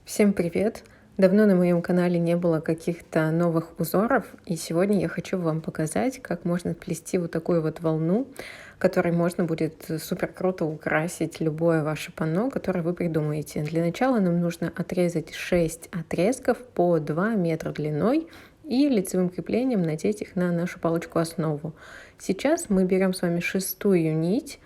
Всем привет! Давно на моем канале не было каких-то новых узоров, и сегодня я хочу вам показать, как можно плести вот такую вот волну, которой можно будет супер круто украсить любое ваше панно, которое вы придумаете. Для начала нам нужно отрезать 6 отрезков по 2 метра длиной и лицевым креплением надеть их на нашу палочку-основу. Сейчас мы берем с вами шестую нить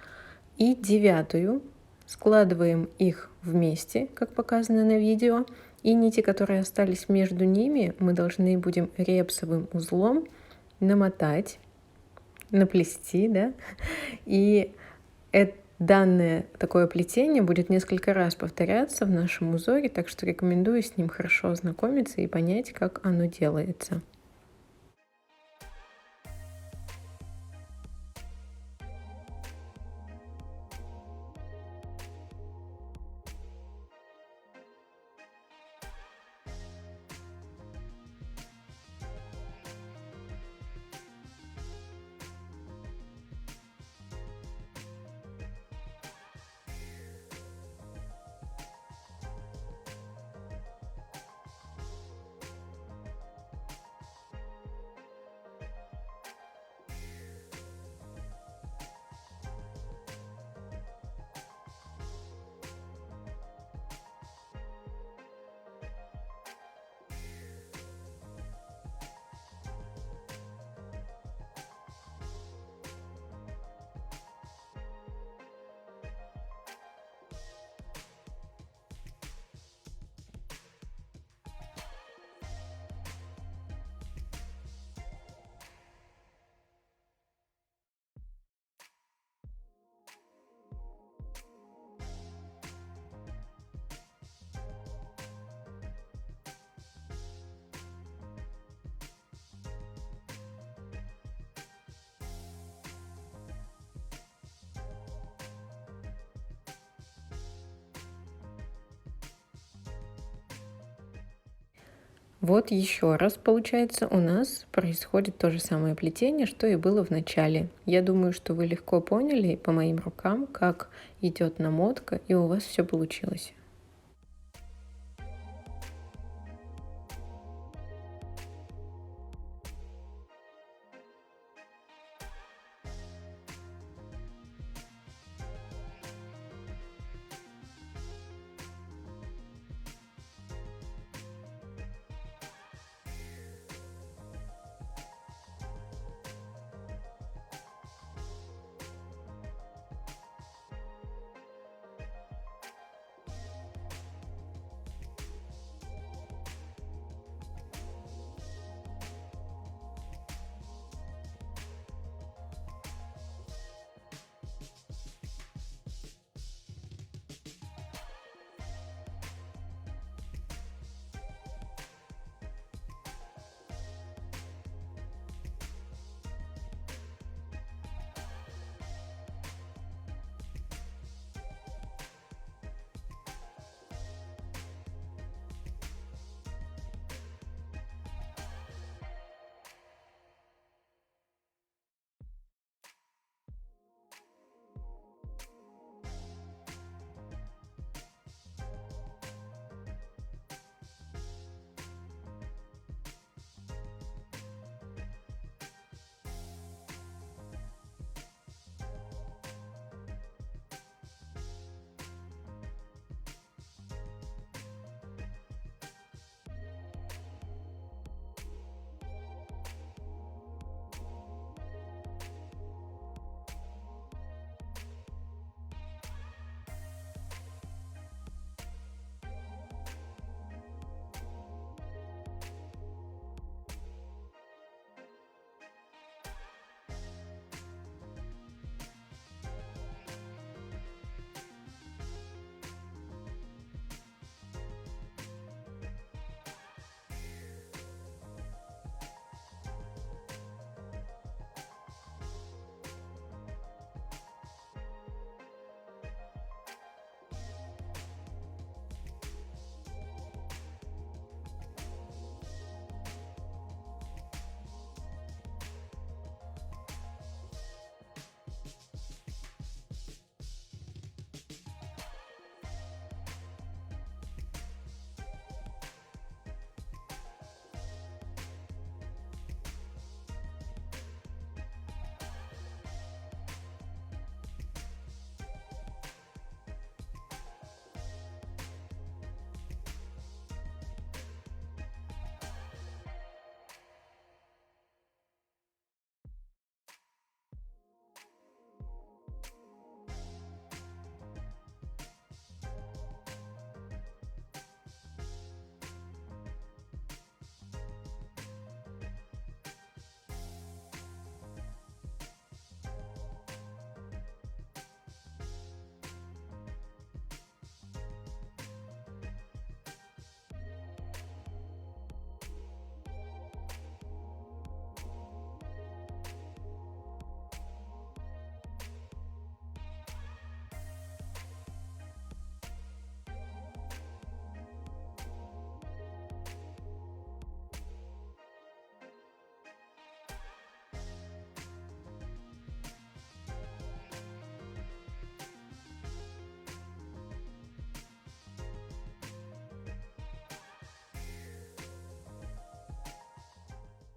и девятую, складываем их вместе, как показано на видео, и нити, которые остались между ними, мы должны будем репсовым узлом намотать, наплести, да, и данное такое плетение будет несколько раз повторяться в нашем узоре, так что рекомендую с ним хорошо ознакомиться и понять, как оно делается. Вот еще раз, получается, у нас происходит то же самое плетение, что и было в начале. Я думаю, что вы легко поняли по моим рукам, как идет намотка, и у вас все получилось.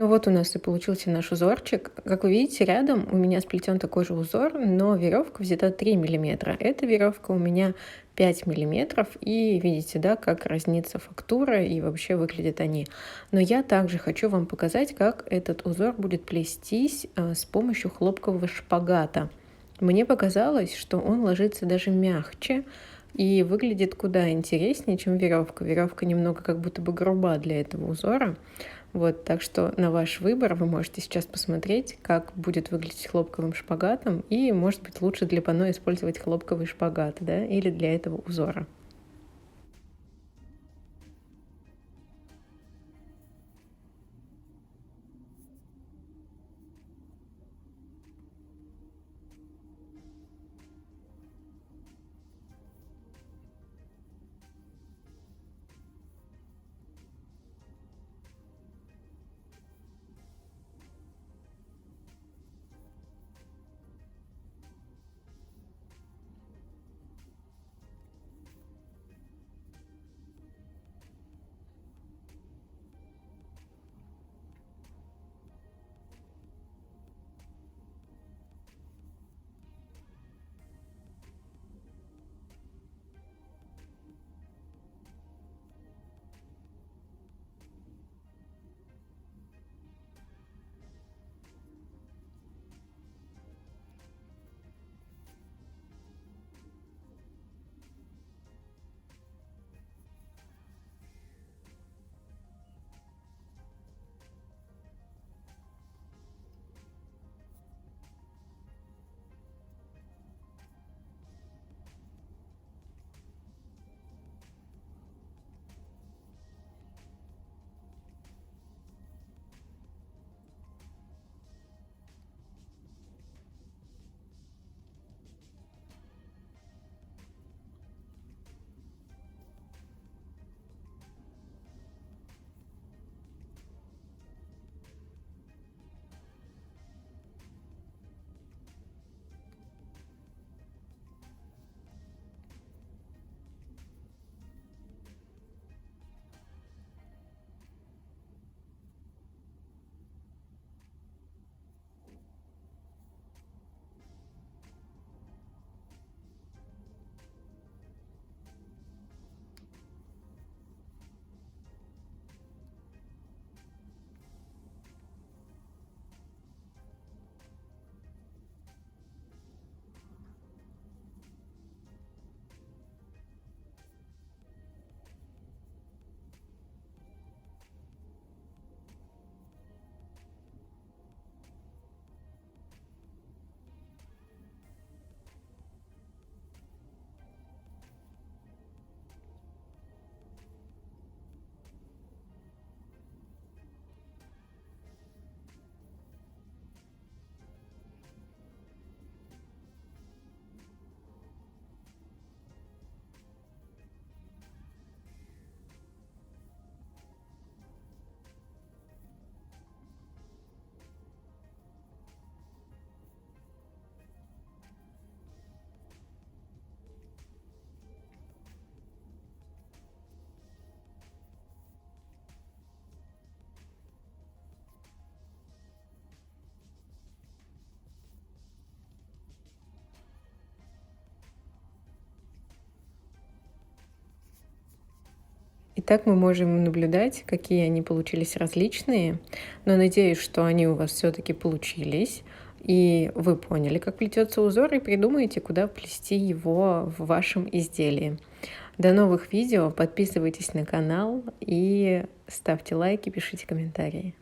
Ну вот у нас и получился наш узорчик. Как вы видите, рядом у меня сплетен такой же узор, но веревка взята 3 миллиметра. Эта веревка у меня 5 миллиметров. И видите, да, как разнится фактура и вообще выглядят они. Но я также хочу вам показать, как этот узор будет плестись с помощью хлопкового шпагата. Мне показалось, что он ложится даже мягче и выглядит куда интереснее, чем веревка. Веревка немного как будто бы груба для этого узора. Вот, так что на ваш выбор вы можете сейчас посмотреть, как будет выглядеть хлопковым шпагатом, и, может быть, лучше для панно использовать хлопковый шпагат, да, или для этого узора. Итак, мы можем наблюдать, какие они получились различные, но надеюсь, что они у вас все-таки получились, и вы поняли, как плетется узор, и придумаете, куда плести его в вашем изделии. До новых видео, подписывайтесь на канал и ставьте лайки, пишите комментарии.